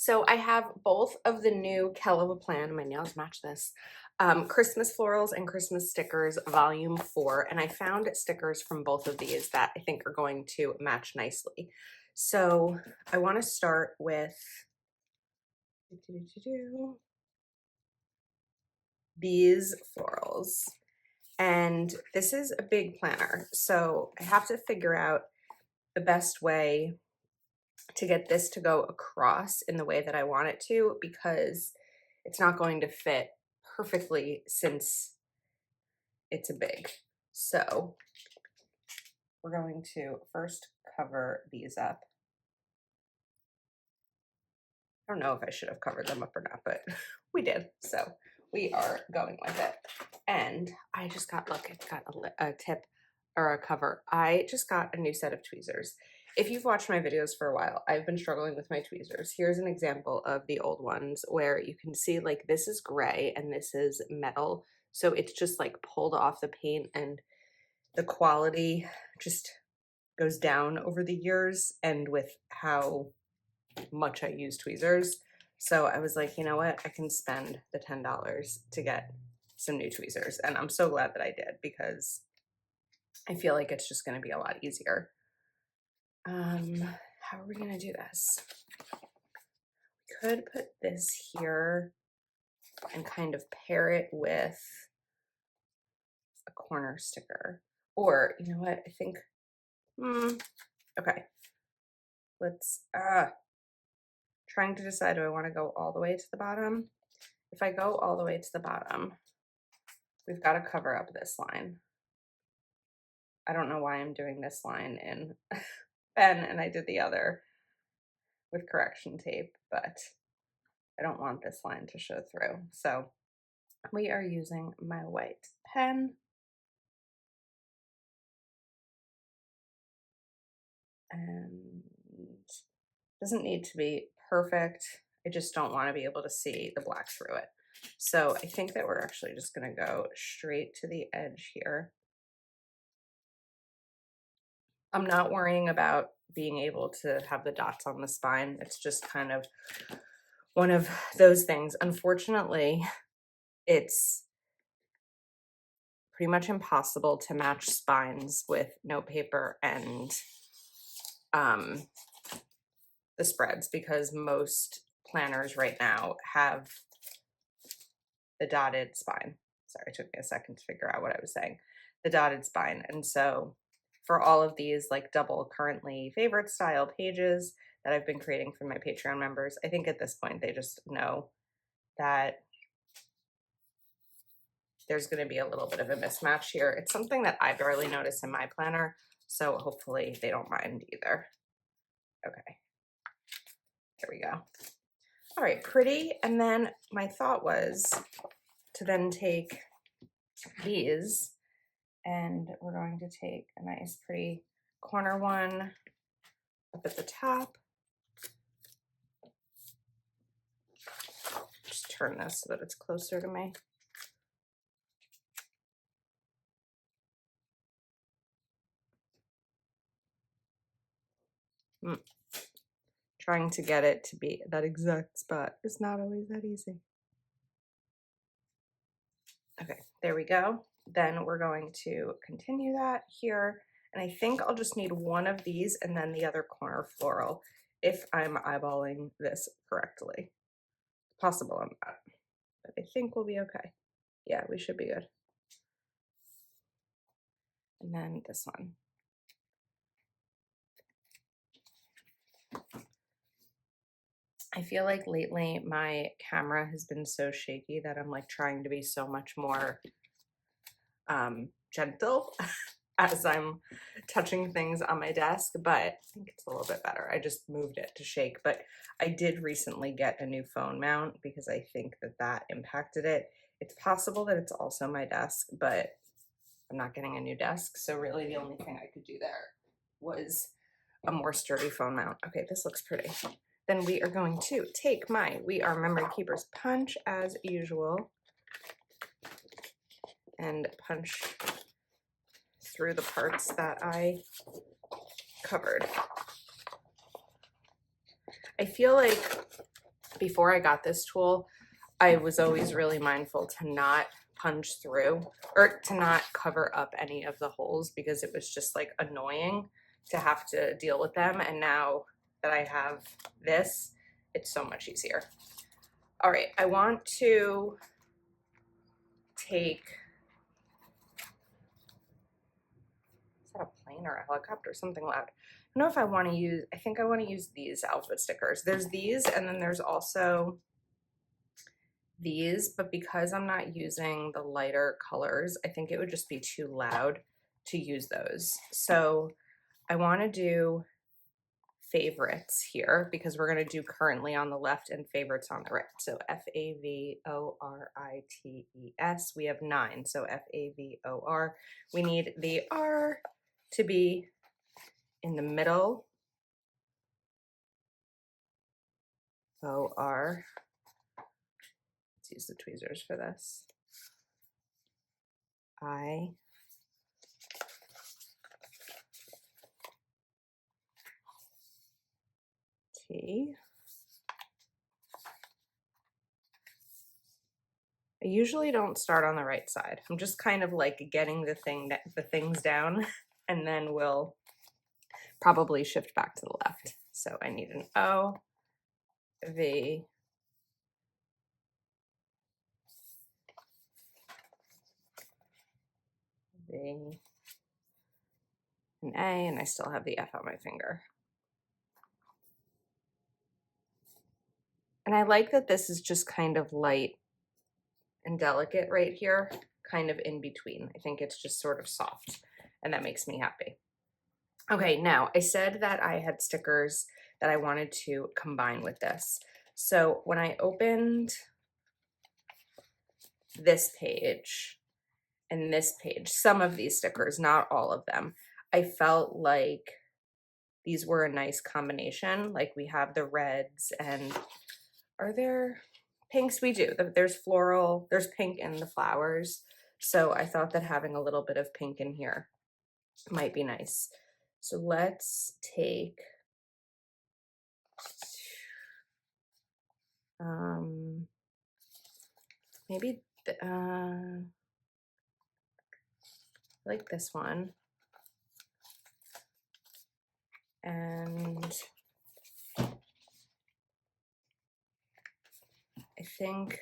So I have both of the new Kell of a Plan, my nails match this, Christmas florals and Christmas stickers volume 4, and I found stickers from both of these that I think are going to match nicely. So I want to start with these florals. And this is a big planner, so I have to figure out the best way to get this to go across in the way that I want it to, because it's not going to fit perfectly since it's a big. So we're going to first cover these up. I don't know if I should have covered them up or not, but we did. So we are going with it. And I just got, look, I got a tip or a cover. I just got a new set of tweezers. If you've watched my videos for a while, I've been struggling with my tweezers. Here's an example of the old ones where you can see like this is gray and this is metal. So it's just like pulled off the paint and the quality just goes down over the years and with how much I use tweezers. So I was like, you know what? I can spend the $10 to get some new tweezers. And I'm so glad that I did because I feel like it's just going to be a lot easier. How are we going to do this? We could put this here and kind of pair it with a corner sticker. Or, you know what? I think, okay. Let's, trying to decide, do I want to go all the way to the bottom? If I go all the way to the bottom, we've got to cover up this line. I don't know why I'm doing this line in pen and I did the other with correction tape, but I don't want this line to show through. So we are using my white pen. And it doesn't need to be perfect. I just don't want to be able to see the black through it. So I think that we're actually just going to go straight to the edge here. I'm not worrying about being able to have the dots on the spine. It's just kind of one of those things. Unfortunately, it's pretty much impossible to match spines with notepaper and the spreads because most planners right now have the dotted spine. Sorry, it took me a second to figure out what I was saying. The dotted spine. And so for all of these like double currently favorite style pages that I've been creating for my Patreon members, I think at this point they just know that there's going to be a little bit of a mismatch here. It's something that I barely notice in my planner, so hopefully they don't mind either. Okay, there we go. All right, pretty. And then my thought was to then take these and we're going to take a nice pretty corner one up at the top. Just turn this so that it's closer to me. Trying to get it to be that exact spot is not always that easy. Okay, there we go. Then we're going to continue that here. And I think I'll just need one of these and then the other corner floral if I'm eyeballing this correctly. Possible I'm not, but I think we'll be okay. Yeah, we should be good. And then this one. I feel like lately my camera has been so shaky that I'm like trying to be so much more gentle as I'm touching things on my desk, but I think it's a little bit better. I just moved it to shake, but I did recently get a new phone mount because I think that that impacted it. It's possible that it's also my desk, but I'm not getting a new desk. So really the only thing I could do there was a more sturdy phone mount. Okay, this looks pretty. Then we are going to take my We Are Memory Keepers punch as usual and punch through the parts that I covered. I feel like before I got this tool, I was always really mindful to not punch through or to not cover up any of the holes because it was just like annoying to have to deal with them. And now that I have this, it's so much easier. All right, I want to take, is that a plane or a helicopter? Something loud. I don't know if I want to use, I think I want to use these alphabet stickers. There's these, and then there's also these, but because I'm not using the lighter colors, I think it would just be too loud to use those. So I want to do favorites here because we're going to do currently on the left and favorites on the right. So Favorites. We have 9. So Favor. We need the R to be in the middle. OR. Let's use the tweezers for this. I. T. I usually don't start on the right side. I'm just kind of like getting the things down, and then we'll probably shift back to the left. So I need an O, V, V, an A, and I still have the F on my finger. And I like that this is just kind of light and delicate right here, kind of in between. I think it's just sort of soft, and that makes me happy. Okay, now I said that I had stickers that I wanted to combine with this. So when I opened this page and this page, some of these stickers, not all of them, I felt like these were a nice combination. Like we have the reds, and are there pinks? We do. There's floral, there's pink in the flowers. So I thought that having a little bit of pink in here might be nice. So let's take maybe like this one, and I think,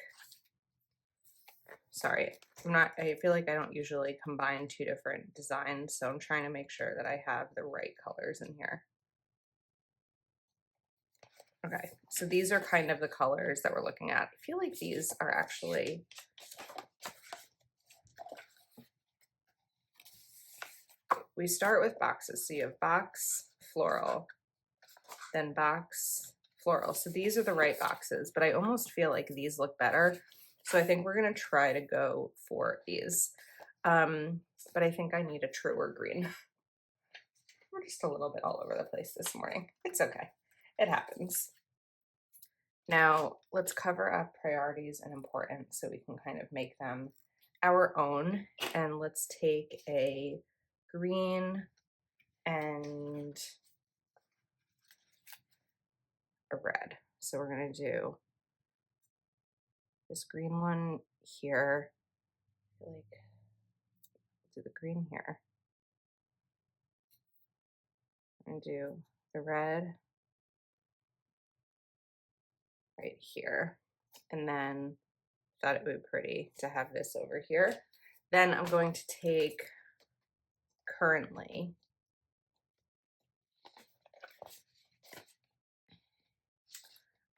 sorry, I feel like I don't usually combine 2 different designs, so I'm trying to make sure that I have the right colors in here. Okay, so these are kind of the colors that we're looking at. I feel like these are actually, we start with boxes. So you have box, floral, then box, floral. So these are the right boxes, but I almost feel like these look better. So I think we're gonna try to go for these. But I think I need a truer green. We're just a little bit all over the place this morning. It's okay, it happens. Now let's cover up priorities and importance so we can kind of make them our own. And let's take a green and a red. So we're gonna do this green one here. I feel like do the green here. And do the red right here. And then thought it would be pretty to have this over here. Then I'm going to take currently.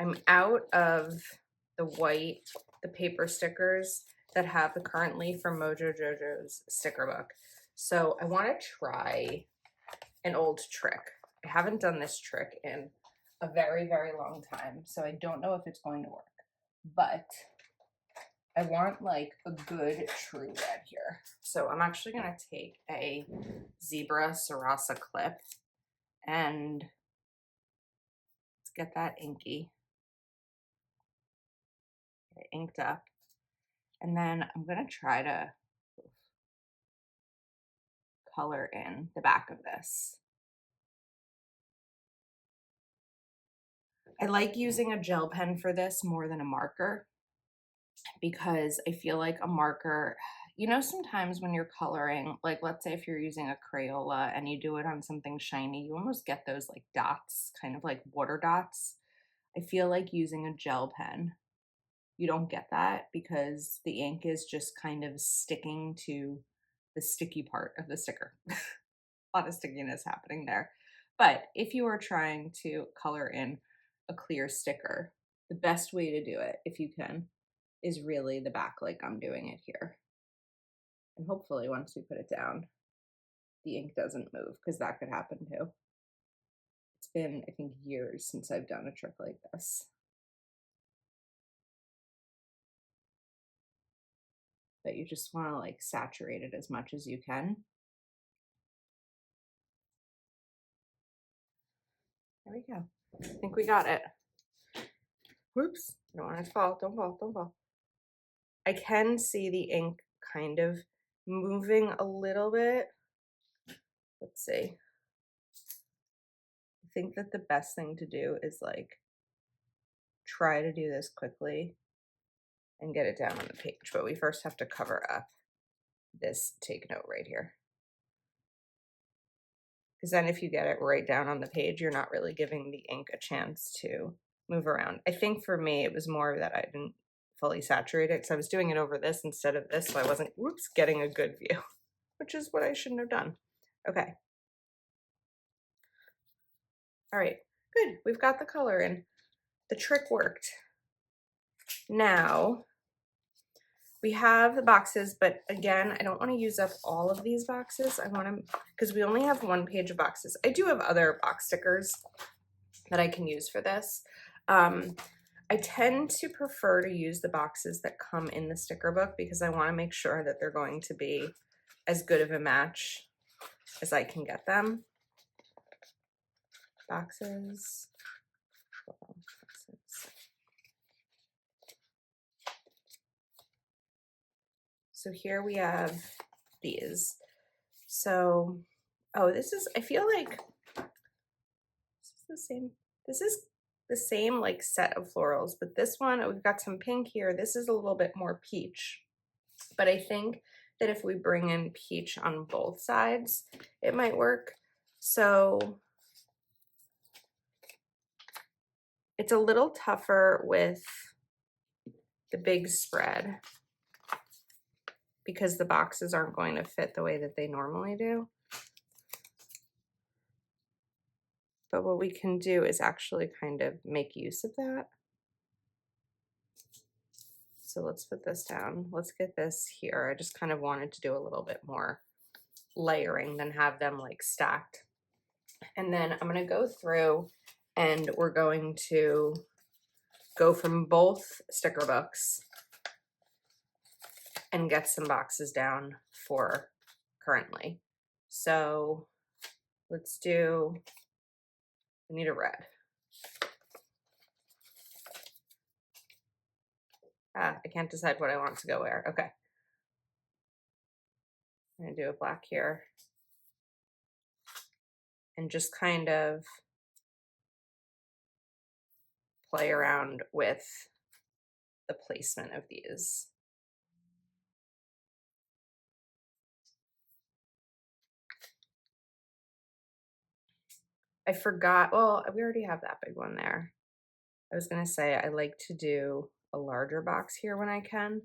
I'm out of the white, the paper stickers that have the currently from Mojo Jojo's sticker book. So I want to try an old trick. I haven't done this trick in a very, very long time, so I don't know if it's going to work. But I want like a good true red here. So I'm actually going to take a zebra Sarasa clip and let's get that inky. Get it inked up. And then I'm going to try to color in the back of this. I like using a gel pen for this more than a marker because I feel like a marker, you know, sometimes when you're coloring, like let's say if you're using a Crayola and you do it on something shiny, you almost get those like dots, kind of like water dots. I feel like using a gel pen, you don't get that because the ink is just kind of sticking to the sticky part of the sticker. A lot of stickiness happening there. But if you are trying to color in a clear sticker, the best way to do it, if you can, is really the back like I'm doing it here. And hopefully once we put it down, the ink doesn't move because that could happen too. It's been, I think, years since I've done a trick like this. But you just want to like saturate it as much as you can. There we go. I think we got it. Whoops, don't want it to fall, don't fall, don't fall. I can see the ink kind of moving a little bit. Let's see. I think that the best thing to do is like try to do this quickly and get it down on the page, but we first have to cover up this take note right here. Because then if you get it right down on the page, you're not really giving the ink a chance to move around. I think for me, it was more that I didn't fully saturate it because I was doing it over this instead of this, so I wasn't, whoops, getting a good view, which is what I shouldn't have done. Okay. All right, good. We've got the color in. The trick worked. Now, we have the boxes, but again, I don't want to use up all of these boxes. I want to, because we only have one page of boxes. I do have other box stickers that I can use for this. I tend to prefer to use the boxes that come in the sticker book because I want to make sure that they're going to be as good of a match as I can get them. Boxes. So here we have these. So, oh, this is, I feel like this is the same. This is the same like set of florals, but this one, we've got some pink here. This is a little bit more peach. But I think that if we bring in peach on both sides, it might work. So it's a little tougher with the big spread because the boxes aren't going to fit the way that they normally do. But what we can do is actually kind of make use of that. So let's put this down. Let's get this here. I just kind of wanted to do a little bit more layering than have them like stacked. And then I'm going to go through and we're going to go from both sticker books and get some boxes down for currently. So let's do, we need a red. I can't decide what I want to go where. Okay. I'm gonna do a black here. And just kind of play around with the placement of these. I forgot, well, we already have that big one there. I was gonna say I like to do a larger box here when I can.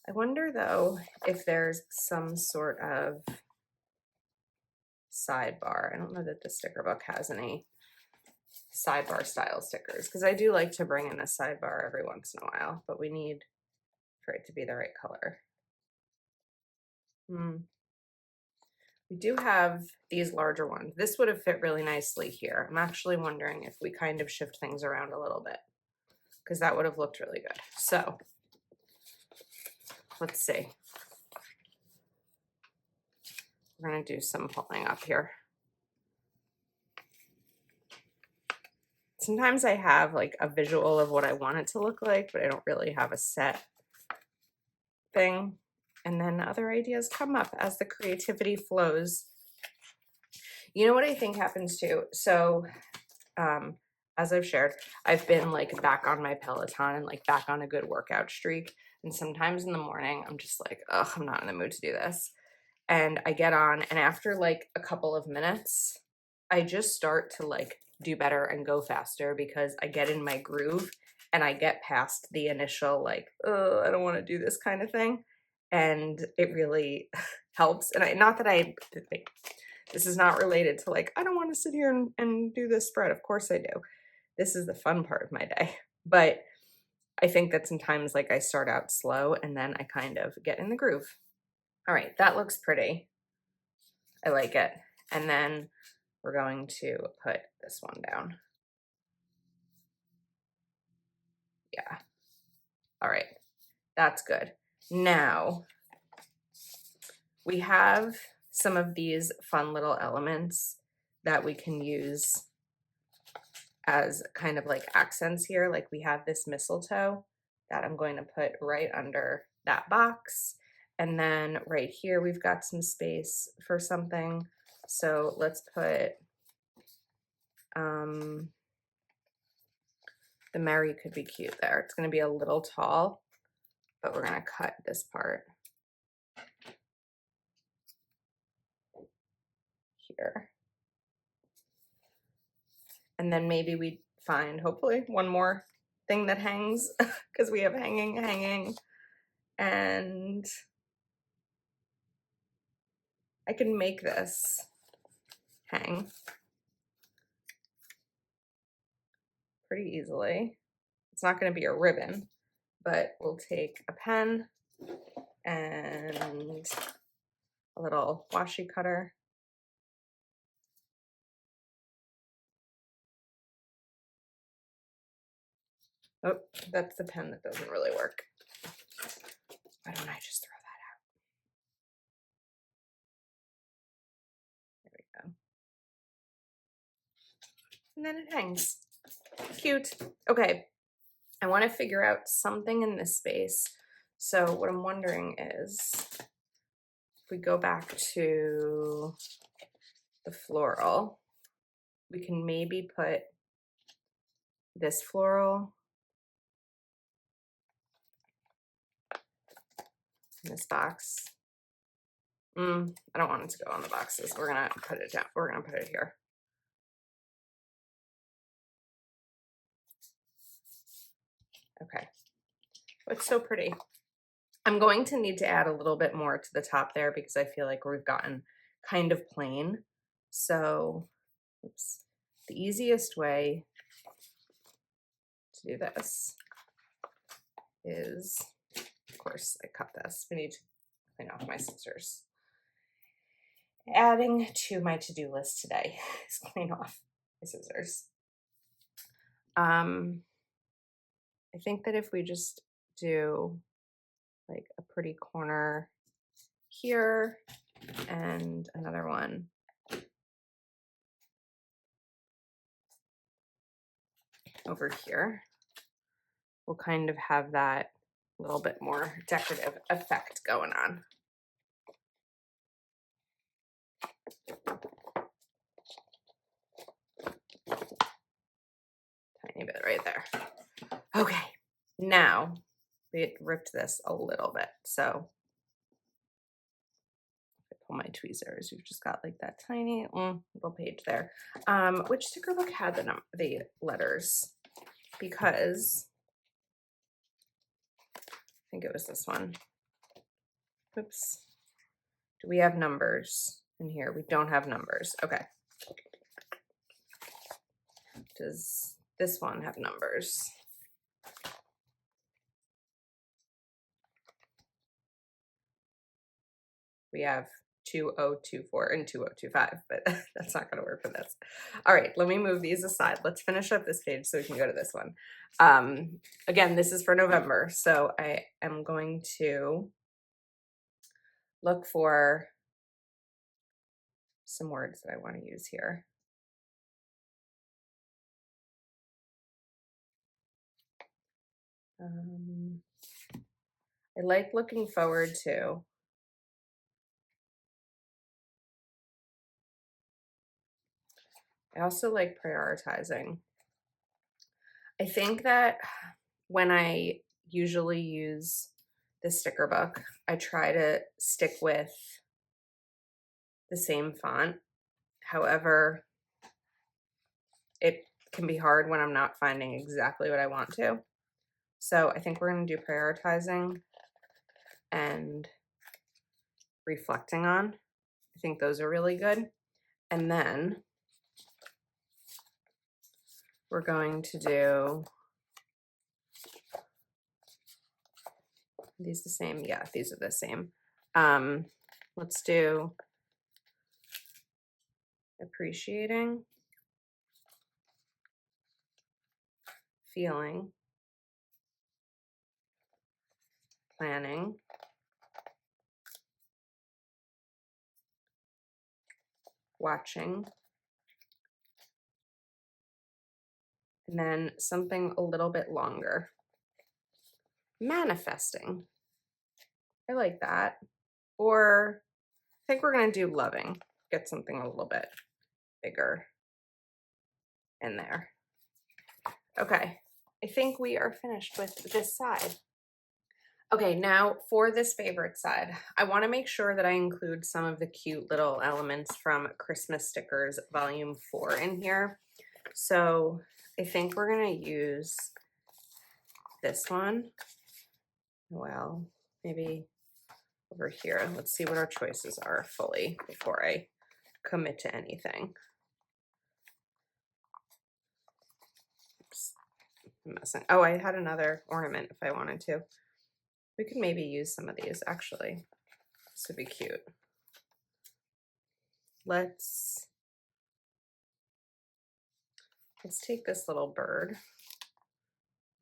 I wonder though if there's some sort of sidebar. I don't know that the sticker book has any sidebar style stickers because I do like to bring in a sidebar every once in a while, but we need for it to be the right color. We do have these larger ones. This would have fit really nicely here. I'm actually wondering if we kind of shift things around a little bit because that would have looked really good. So let's see. We're gonna do some pulling up here. Sometimes I have like a visual of what I want it to look like, but I don't really have a set thing. And then other ideas come up as the creativity flows. You know what I think happens too? So as I've shared, I've been like back on my Peloton and like back on a good workout streak. And sometimes in the morning, I'm just like, ugh, I'm not in the mood to do this. And I get on, and after like a couple of minutes, I just start to like do better and go faster because I get in my groove and I get past the initial like, oh, I don't want to do this kind of thing. And it really helps. And not that this is not related to like, I don't want to sit here and do this spread. Of course I do. This is the fun part of my day. But I think that sometimes like I start out slow and then I kind of get in the groove. All right, that looks pretty. I like it. And then we're going to put this one down. Yeah. All right, that's good. Now we have some of these fun little elements that we can use as kind of like accents here. Like we have this mistletoe that I'm going to put right under that box. And then right here, we've got some space for something. So let's put, the Mary could be cute there. It's gonna be a little tall, but we're gonna cut this part here. And then maybe we find, hopefully, one more thing that hangs because we have hanging. And I can make this hang pretty easily. It's not going to be a ribbon, but we'll take a pen and a little washi cutter. Oh, that's the pen that doesn't really work. Why don't I just throw that out? There we go. And then it hangs. Cute. Okay. I want to figure out something in this space. So what I'm wondering is if we go back to the floral, we can maybe put this floral in this box. I don't want it to go on the boxes. We're gonna put it down. We're gonna put it here. Okay. It's so pretty. I'm going to need to add a little bit more to the top there because I feel like we've gotten kind of plain. So, oops. The easiest way to do this is, of course, I cut this. We need to clean off my scissors. Adding to my to-do list today is clean off my scissors. I think that if we just do like a pretty corner here and another one over here, we'll kind of have that little bit more decorative effect going on. Tiny bit right there. Okay, now we ripped this a little bit. So if I pull my tweezers, we've just got like that tiny little page there. Which sticker book had the letters? Because I think it was this one. Oops. Do we have numbers in here? We don't have numbers. Okay. Does this one have numbers? We have 2024 and 2025, but that's not going to work for this. All right, let me move these aside. Let's finish up this page so we can go to this one. Again, this is for November, so I am going to look for some words that I want to use here. I like looking forward to. I also like prioritizing. I think that when I usually use the sticker book, I try to stick with the same font. However, it can be hard when I'm not finding exactly what I want to. So I think we're going to do prioritizing and reflecting on. I think those are really good. And then we're going to do these the same. Yeah, these are the same. Let's do appreciating, feeling, planning, watching, and then something a little bit longer. Manifesting. I like that. Or I think we're going to do loving. Get something a little bit bigger in there. Okay, I think we are finished with this side. Okay, now for this favorite side, I want to make sure that I include some of the cute little elements from Christmas Stickers Volume 4 in here. So I think we're going to use this one. Well, maybe over here. Let's see what our choices are fully before I commit to anything. Oops, I'm messing. Oh, I had another ornament if I wanted to. We could maybe use some of these actually. This would be cute. Let's take this little bird,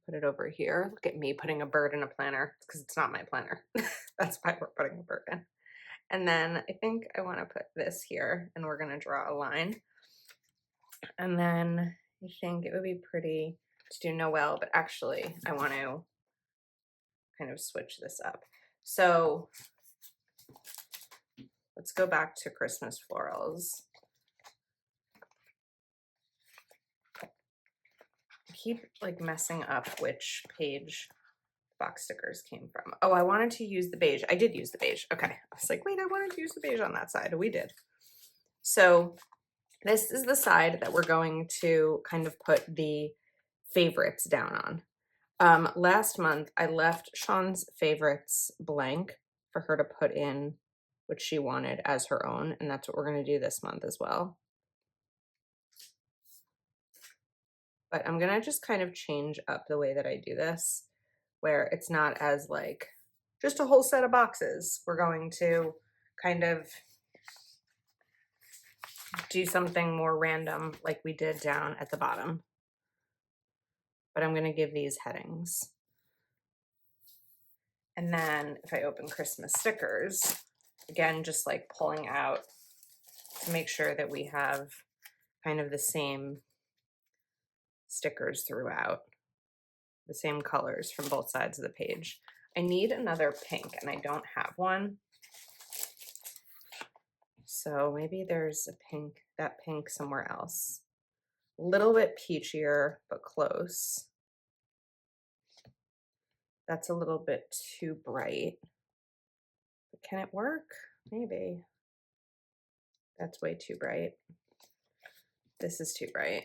put it over here. Look at me putting a bird in a planner because it's not my planner. That's why we're putting a bird in. And then I think I want to put this here and we're going to draw a line. And then I think it would be pretty to do Noel, but actually I want to kind of switch this up. So let's go back to Christmas florals. I keep like messing up which page box stickers came from. Oh, I wanted to use the beige. I did use the beige. Okay. I was like, wait, I wanted to use the beige on that side. We did. So this is the side that we're going to kind of put the favorites down on. Last month, I left Shawn's favorites blank for her to put in what she wanted as her own, and that's what we're going to do this month as well. But I'm going to just kind of change up the way that I do this, where it's not as like just a whole set of boxes. We're going to kind of do something more random like we did down at the bottom. But I'm going to give these headings. And then if I open Christmas stickers, again, just like pulling out to make sure that we have kind of the same stickers throughout, the same colors from both sides of the page. I need another pink and I don't have one. So maybe there's a pink, that pink somewhere else. A little bit peachier, but close. That's a little bit too bright. But can it work? Maybe. That's way too bright. This is too bright.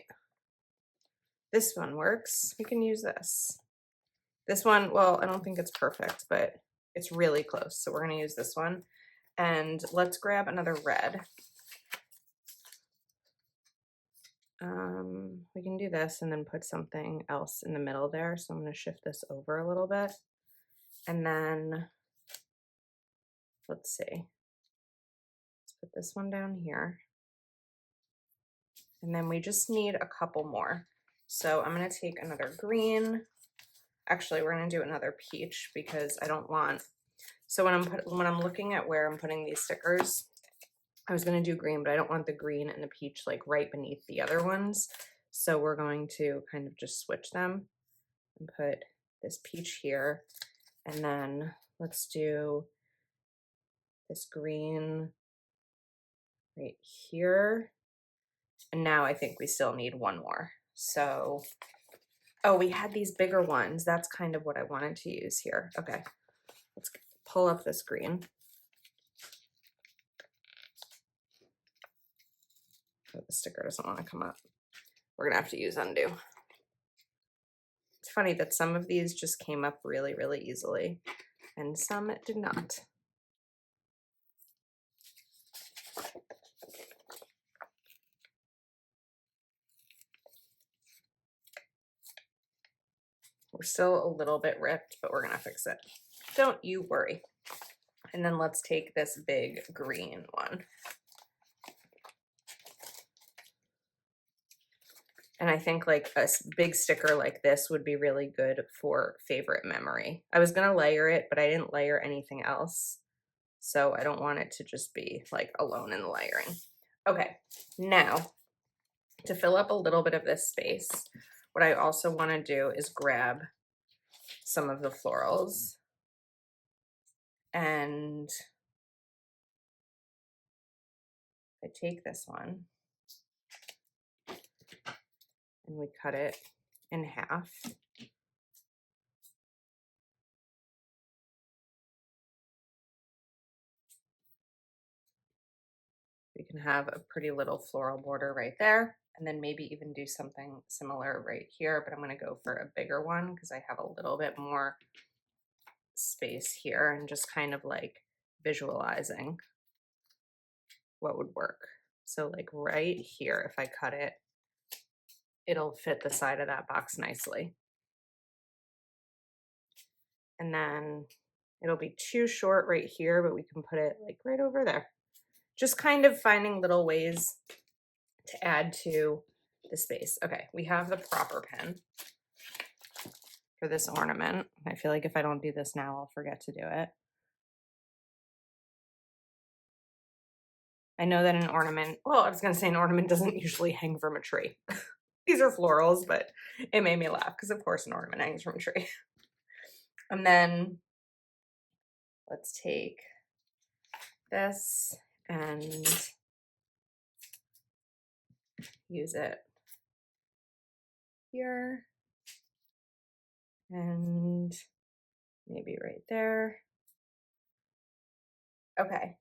This one works. We can use this. This one, well, I don't think it's perfect, but it's really close. So we're going to use this one. And let's grab another red. We can do this and then put something else in the middle there. So I'm going to shift this over a little bit. And then, let's see. Let's put this one down here. And then we just need a couple more. So I'm going to take another green. Actually, we're going to do another peach because I don't want, so when I'm looking at where I'm putting these stickers, I was going to do green, but I don't want the green and the peach like right beneath the other ones. So we're going to kind of just switch them and put this peach here. And then let's do this green right here. And now I think we still need one more. So Oh, we had these bigger ones. That's kind of what I wanted to use here. Okay, let's pull up this green. Oh, the sticker doesn't want to come up. We're gonna have to use undo. It's funny that some of these just came up really, really easily and some did not. We're still a little bit ripped, but we're gonna fix it. Don't you worry. And then let's take this big green one. And I think like a big sticker like this would be really good for favorite memory. I was gonna layer it, but I didn't layer anything else. So I don't want it to just be like alone in the layering. Okay, now to fill up a little bit of this space, what I also wanna do is grab some of the florals and I take this one and we cut it in half. We can have a pretty little floral border right there, and then maybe even do something similar right here, but I'm gonna go for a bigger one because I have a little bit more space here and just kind of like visualizing what would work. So like right here, if I cut it, it'll fit the side of that box nicely. And then it'll be too short right here, but we can put it like right over there. Just kind of finding little ways to add to the space. Okay, we have the proper pen for this ornament. I feel like if I don't do this now, I'll forget to do it. I know that an ornament, well, I was gonna say an ornament doesn't usually hang from a tree. These are florals, but it made me laugh because of course an ornament hangs from a tree. And then let's take this and use it here and maybe right there. Okay,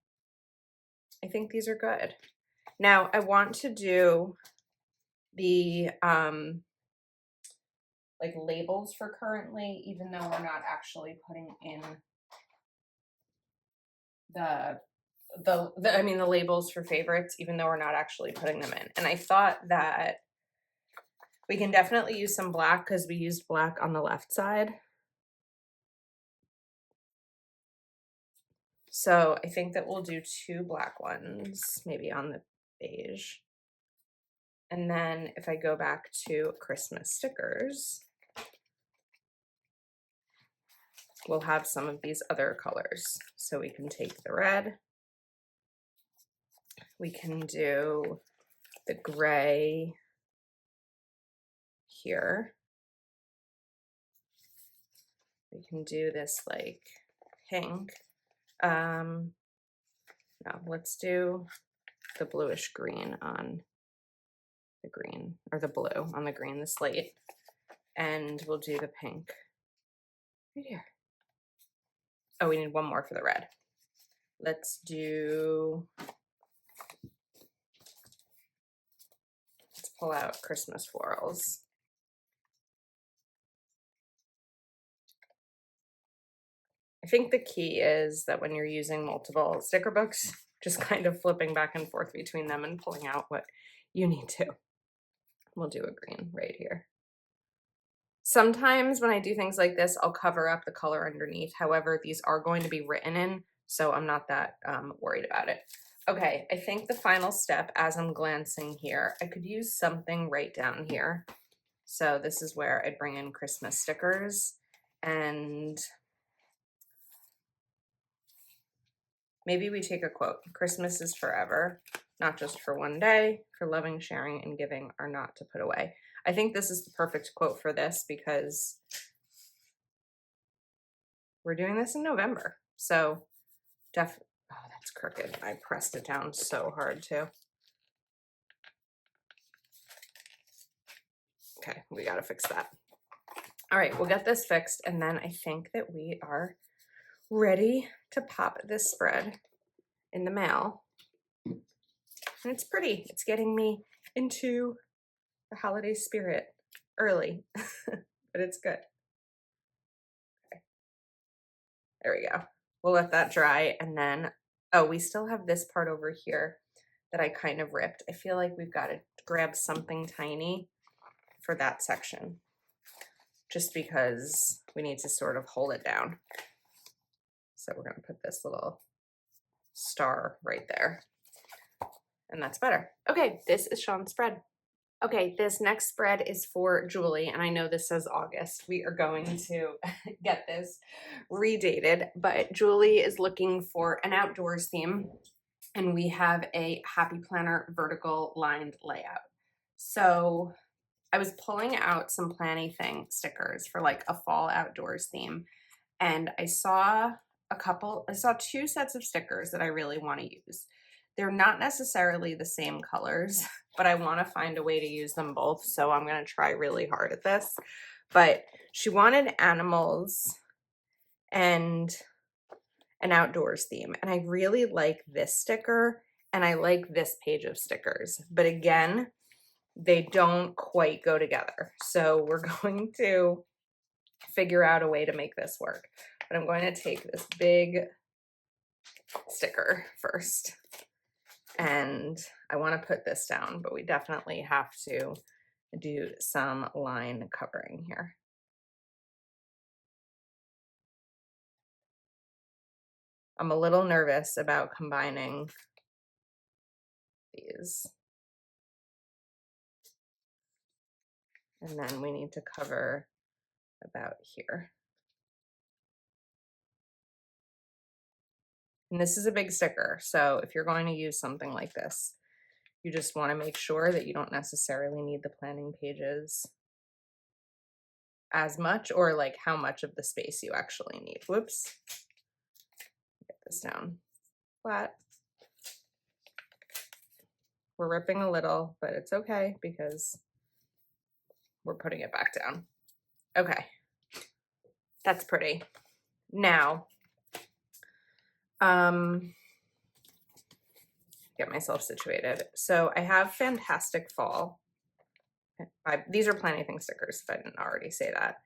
I think these are good. Now I want to do the like labels for currently, even though we're not actually putting in the labels for favorites, even though we're not actually putting them in. And I thought that we can definitely use some black because we used black on the left side. So I think that we'll do 2 black ones, maybe on the beige. And then if I go back to Christmas stickers, we'll have some of these other colors. So we can take the red, we can do the gray here. We can do this like pink. No, let's do the bluish green on the green, or the blue on the green, the slate. And we'll do the pink right here. Oh, we need one more for the red. Let's pull out Christmas florals. I think the key is that when you're using multiple sticker books, just kind of flipping back and forth between them and pulling out what you need to. We'll do a green right here. Sometimes when I do things like this, I'll cover up the color underneath. However, these are going to be written in, so I'm not that worried about it. Okay, I think the final step, as I'm glancing here, I could use something right down here. So this is where I bring in Christmas stickers, and maybe we take a quote. Christmas is forever, not just for one day, for loving, sharing, and giving are not to put away. I think this is the perfect quote for this because we're doing this in November. So oh, that's crooked. I pressed it down so hard too. Okay, we gotta fix that. All right, we'll get this fixed, and then I think that we are ready to pop this spread in the mail. And it's pretty. It's getting me into the holiday spirit early, but it's good. Okay. There we go. We'll let that dry, and then, oh, we still have this part over here that I kind of ripped. I feel like we've got to grab something tiny for that section, just because we need to sort of hold it down. So we're going to put this little star right there, and that's better. Okay, this is Shawn's spread. Okay, this next spread is for Julie, and I know this says August. We are going to get this redated, but Julie is looking for an outdoors theme, and we have a Happy Planner vertical lined layout. So I was pulling out some Planny-Thing stickers for like a fall outdoors theme, and I saw two sets of stickers that I really want to use. They're not necessarily the same colors, but I want to find a way to use them both, so I'm going to try really hard at this. But she wanted animals and an outdoors theme, and I really like this sticker, and I like this page of stickers. But again, they don't quite go together. So we're going to figure out a way to make this work. But I'm going to take this big sticker first. And I want to put this down, but we definitely have to do some line covering here. I'm a little nervous about combining these. And then we need to cover about here. And this is a big sticker, so if you're going to use something like this, you just want to make sure that you don't necessarily need the planning pages as much, or like how much of the space you actually need. Whoops. Get this down flat. We're ripping a little, but it's okay because we're putting it back down. Okay. That's pretty. Now, get myself situated. So I have Fantastic Fall. These are Planny-Thing stickers, if I didn't already say that.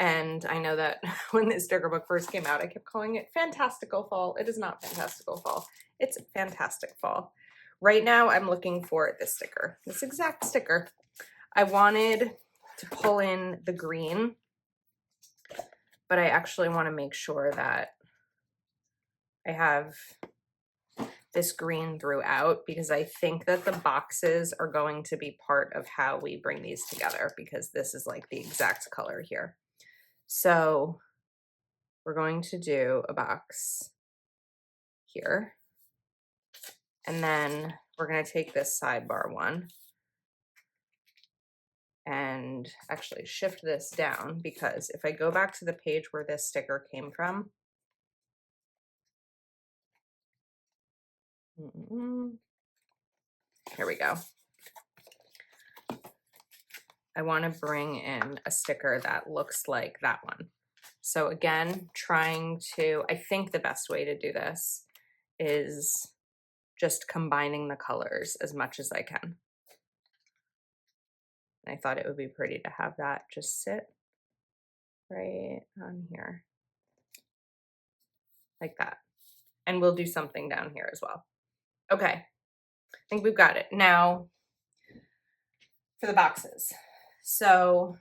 And I know that when this sticker book first came out, I kept calling it Fantastical Fall. It is not Fantastical Fall. It's Fantastic Fall. Right now, I'm looking for this sticker, this exact sticker. I wanted to pull in the green, but I actually want to make sure that I have this green throughout, because I think that the boxes are going to be part of how we bring these together, because this is like the exact color here. So we're going to do a box here, and then we're going to take this sidebar one and actually shift this down, because if I go back to the page where this sticker came from, here we go. I want to bring in a sticker that looks like that one. So again, I think the best way to do this is just combining the colors as much as I can. I thought it would be pretty to have that just sit right on here, like that. And we'll do something down here as well. Okay, I think we've got it. Now, for the boxes. So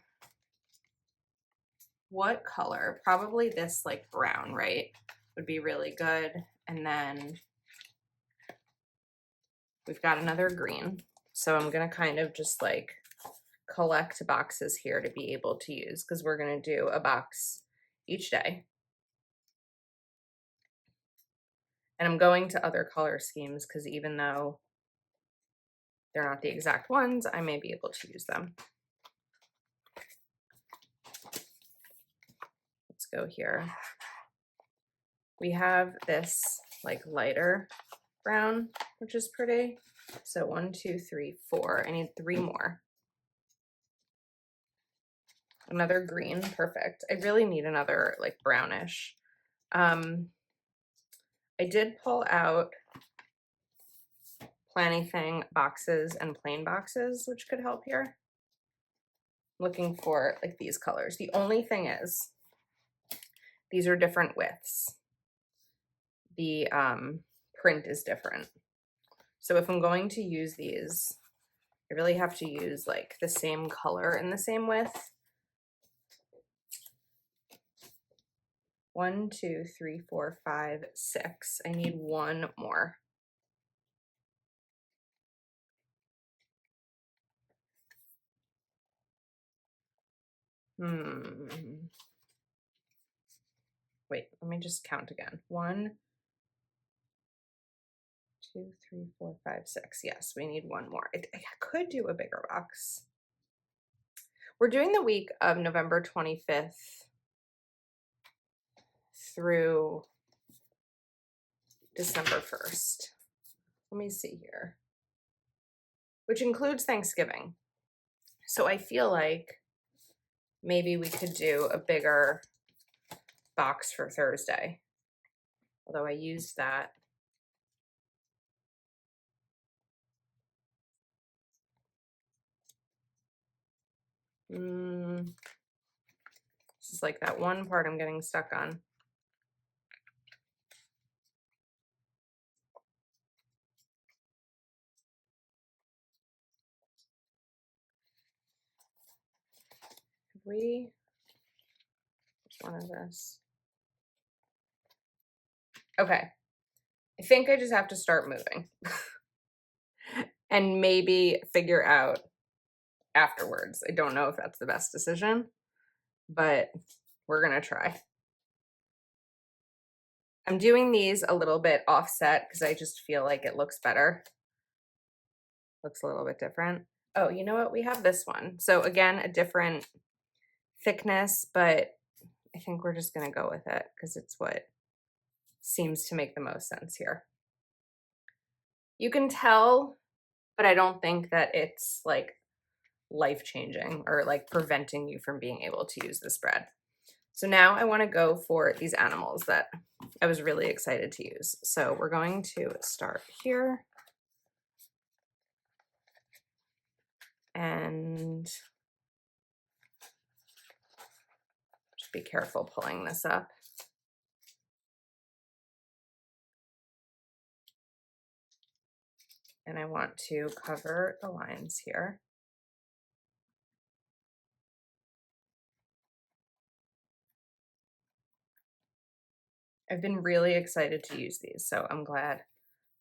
what color? Probably this like brown, right? Would be really good. And then we've got another green. So I'm gonna kind of just like collect boxes here to be able to use, because we're gonna do a box each day. And I'm going to other color schemes because even though they're not the exact ones, I may be able to use them. Let's go here. We have this like lighter brown, which is pretty. So 1, 2, 3, 4. I need 3 more. Another green, perfect. I really need another like brownish. I did pull out Plannything boxes and plain boxes, which could help here. Looking for like these colors. The only thing is, these are different widths. The print is different. So if I'm going to use these, I really have to use like the same color and the same width. 1, 2, 3, 4, 5, 6. I need one more. Wait, let me just count again. 1, 2, 3, 4, 5, 6. Yes, we need one more. I could do a bigger box. We're doing the week of November 25th through December 1st. Let me see here. Which includes Thanksgiving. So I feel like maybe we could do a bigger box for Thursday. Although I used that. This is like that one part I'm getting stuck on. Which one is this? Okay. I think I just have to start moving and maybe figure out afterwards. I don't know if that's the best decision, but we're going to try. I'm doing these a little bit offset because I just feel like it looks better. Looks a little bit different. Oh, you know what? We have this one. So again, a different thickness, but I think we're just going to go with it because it's what seems to make the most sense here. You can tell, but I don't think that it's like life-changing or like preventing you from being able to use the spread. So now I want to go for these animals that I was really excited to use. So we're going to start here. And just be careful pulling this up. And I want to cover the lines here. I've been really excited to use these, so I'm glad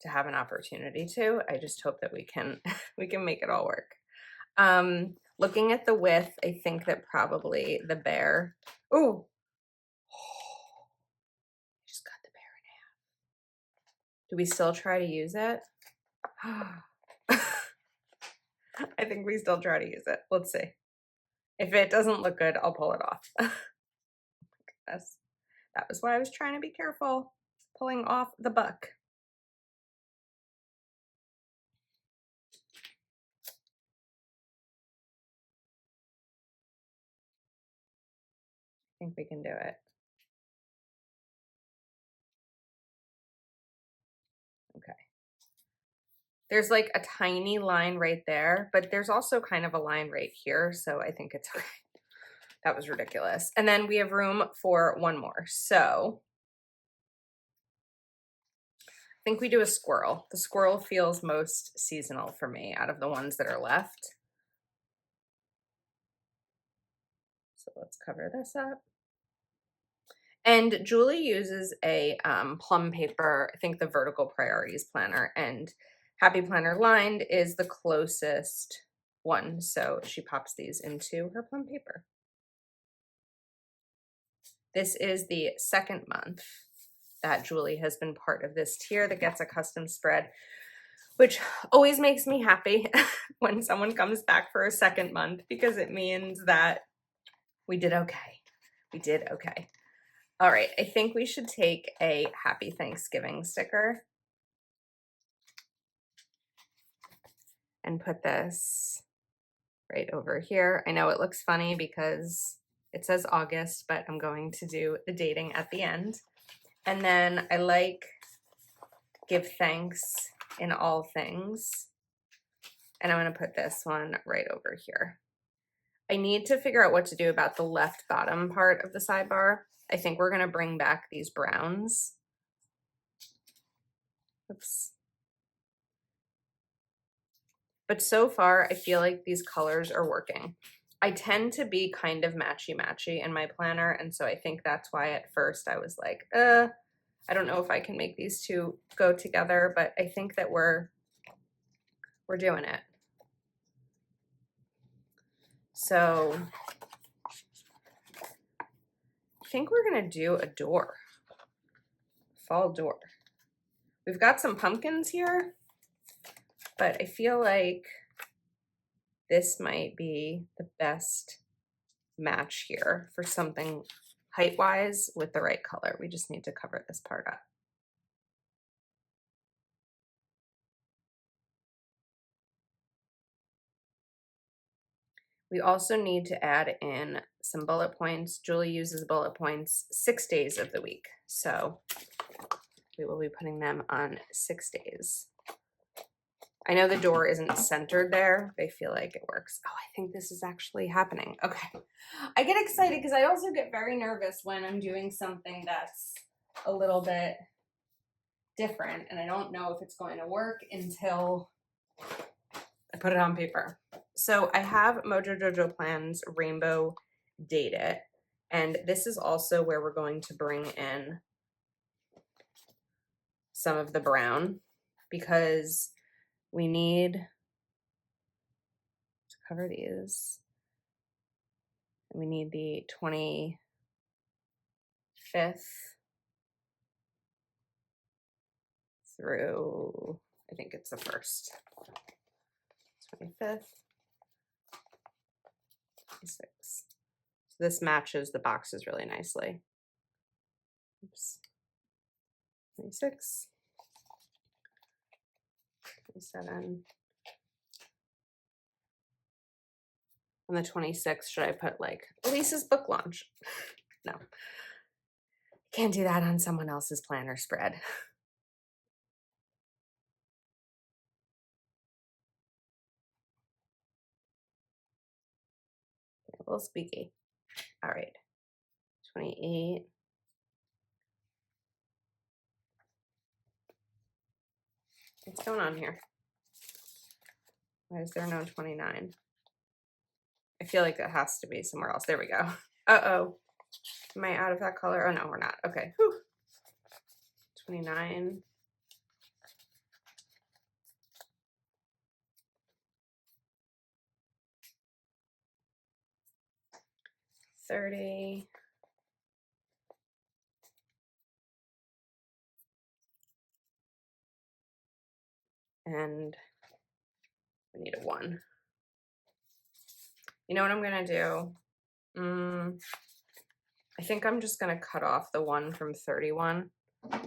to have an opportunity to. I just hope that we can we can make it all work. Looking at the width, I think that probably the bear. Oh, just cut the bear in half. Do we still try to use it? I think we still try to use it. Let's see. If it doesn't look good, I'll pull it off. That was why I was trying to be careful pulling off the buck. I think we can do it. Okay. There's like a tiny line right there, but there's also kind of a line right here, so I think it's okay. That was ridiculous. And then we have room for one more. So I think we do a squirrel. The squirrel feels most seasonal for me out of the ones that are left. So let's cover this up. And Julie uses a plum paper, I think the Vertical Priorities Planner, and Happy Planner Lined is the closest one. So she pops these into her plum paper. This is the second month that Julie has been part of this tier that gets a custom spread, which always makes me happy when someone comes back for a second month because it means that we did okay. We did okay. All right, I think we should take a Happy Thanksgiving sticker and put this right over here. I know it looks funny because it says August, but I'm going to do the dating at the end. And then I like give thanks in all things. And I'm going to put this one right over here. I need to figure out what to do about the left bottom part of the sidebar. I think we're going to bring back these browns. Oops. But so far, I feel like these colors are working. I tend to be kind of matchy-matchy in my planner, and so I think that's why at first I was like, I don't know if I can make these two go together, but I think that we're doing it. So I think we're gonna do a door, fall door. We've got some pumpkins here, but I feel like this might be the best match here for something height-wise with the right color. We just need to cover this part up. We also need to add in some bullet points. Julie uses bullet points 6 days of the week, so we will be putting them on 6 days. I know the door isn't centered there, but I feel like it works. Oh, I think this is actually happening. Okay. I get excited because I also get very nervous when I'm doing something that's a little bit different, and I don't know if it's going to work until I put it on paper. So I have Mojo Jojo Plans Rainbow Date It, and this is also where we're going to bring in some of the brown because we need to cover these. We need the 25th through, I think it's the 1st. 25th, 26th. So this matches the boxes really nicely. Oops. 26, 27. On the 26th, should I put like Elise's book launch? No. Can't do that on someone else's planner spread. A little squeaky. All right. 28. What's going on here? Why is there no 29? I feel like it has to be somewhere else. There we go. Uh-oh. Am I out of that color? Oh, no, we're not. Okay. Whew. 29. 30. And we need a 1. You know what I'm going to do? I think I'm just going to cut off the 1 from 31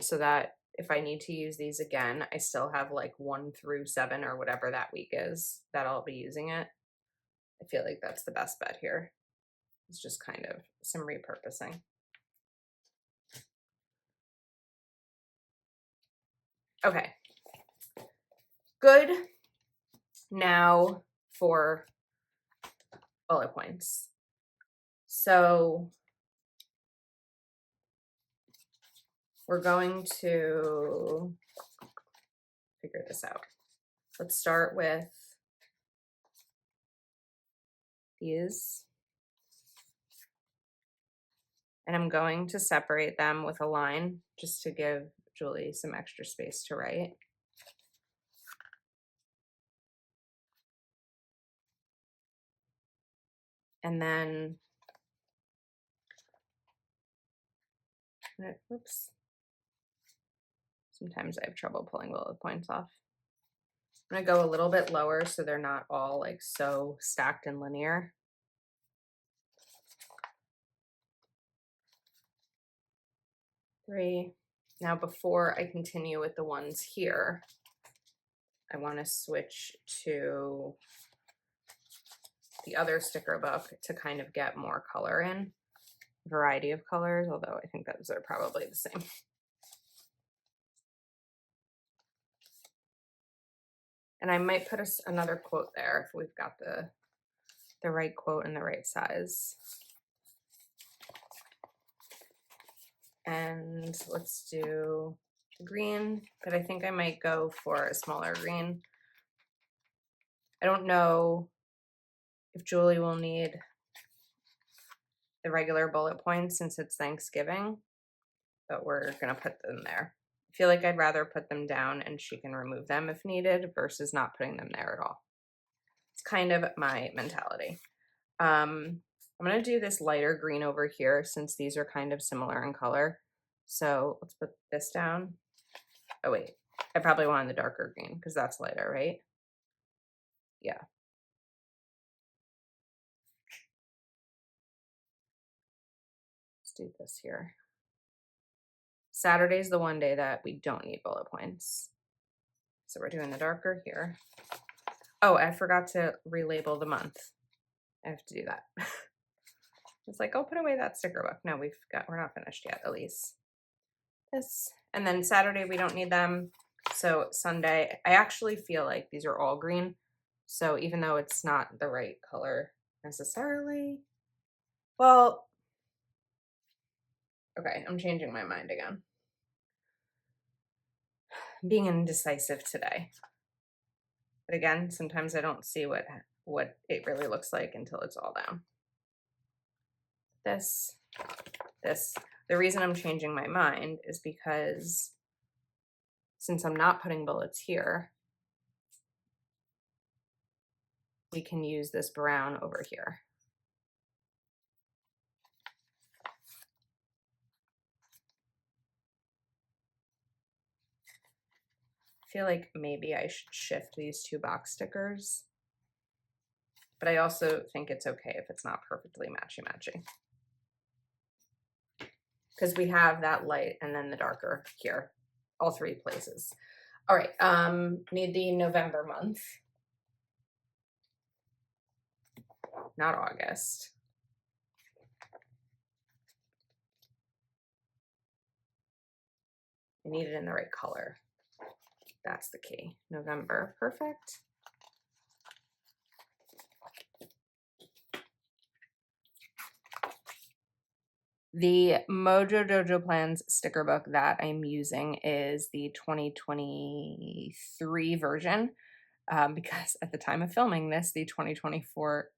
so that if I need to use these again, I still have like 1 through 7 or whatever that week is that I'll be using it. I feel like that's the best bet here. It's just kind of some repurposing. Okay. Good. Now for bullet points. So we're going to figure this out. Let's start with these. And I'm going to separate them with a line just to give Julie some extra space to write. And then, oops. Sometimes I have trouble pulling bullet points off. I'm gonna go a little bit lower so they're not all like so stacked and linear. Three. Now before I continue with the ones here, I want to switch to the other sticker book to kind of get more color in, variety of colors, although I think those are probably the same. And I might put another quote there if we've got the right quote and the right size. And let's do the green, but I think I might go for a smaller green. I don't know if Julie will need the regular bullet points since it's Thanksgiving, but we're gonna put them there. I feel like I'd rather put them down and she can remove them if needed versus not putting them there at all. It's kind of my mentality. I'm gonna do this lighter green over here since these are kind of similar in color. So let's put this down. Oh wait, I probably wanted the darker green because that's lighter, right? Yeah. Let's do this here. Saturday's the one day that we don't need bullet points. So we're doing the darker here. Oh, I forgot to relabel the month. I have to do that. It's like, I'll put away that sticker book. No, we're not finished yet, Elise. This, and then Saturday we don't need them. So Sunday, I actually feel like these are all green. So even though it's not the right color necessarily, well, okay, I'm changing my mind again. I'm being indecisive today. But again, sometimes I don't see what it really looks like until it's all down. This. The reason I'm changing my mind is because since I'm not putting bullets here, we can use this brown over here. I feel like maybe I should shift these two box stickers, but I also think it's okay if it's not perfectly matchy-matchy. Because we have that light and then the darker here, all three places. All right, need the November month. Not August. I need it in the right color. That's the key. November, perfect. The Mojo Dojo Plans sticker book that I'm using is the 2023 version because at the time of filming this, the 2024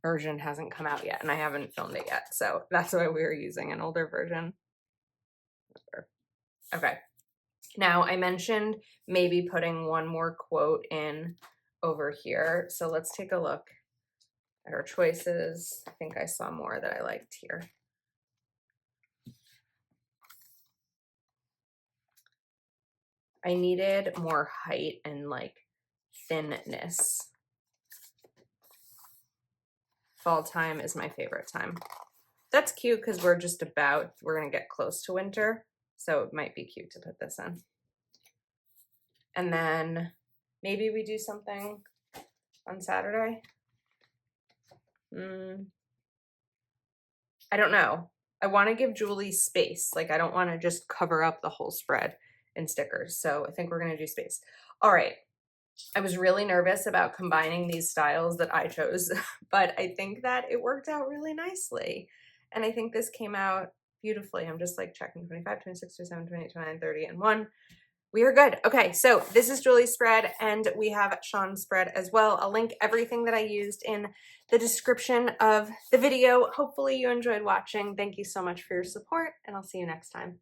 version hasn't come out yet and I haven't filmed it yet. So that's why we were using an older version. Okay. Now I mentioned maybe putting one more quote in over here. So let's take a look at our choices. I think I saw more that I liked here. I needed more height and like thinness. Fall time is my favorite time. That's cute because we're gonna get close to winter. So it might be cute to put this in. And then maybe we do something on Saturday. I don't know. I want to give Julie space. Like I don't want to just cover up the whole spread in stickers. So I think we're going to do space. All right. I was really nervous about combining these styles that I chose, but I think that it worked out really nicely. And I think this came out beautifully. I'm just like checking 25, 26, 27, 28, 29, 30, and 1. We are good. Okay, so this is Julie's spread, and we have Shawn's spread as well. I'll link everything that I used in the description of the video. Hopefully you enjoyed watching. Thank you so much for your support, and I'll see you next time.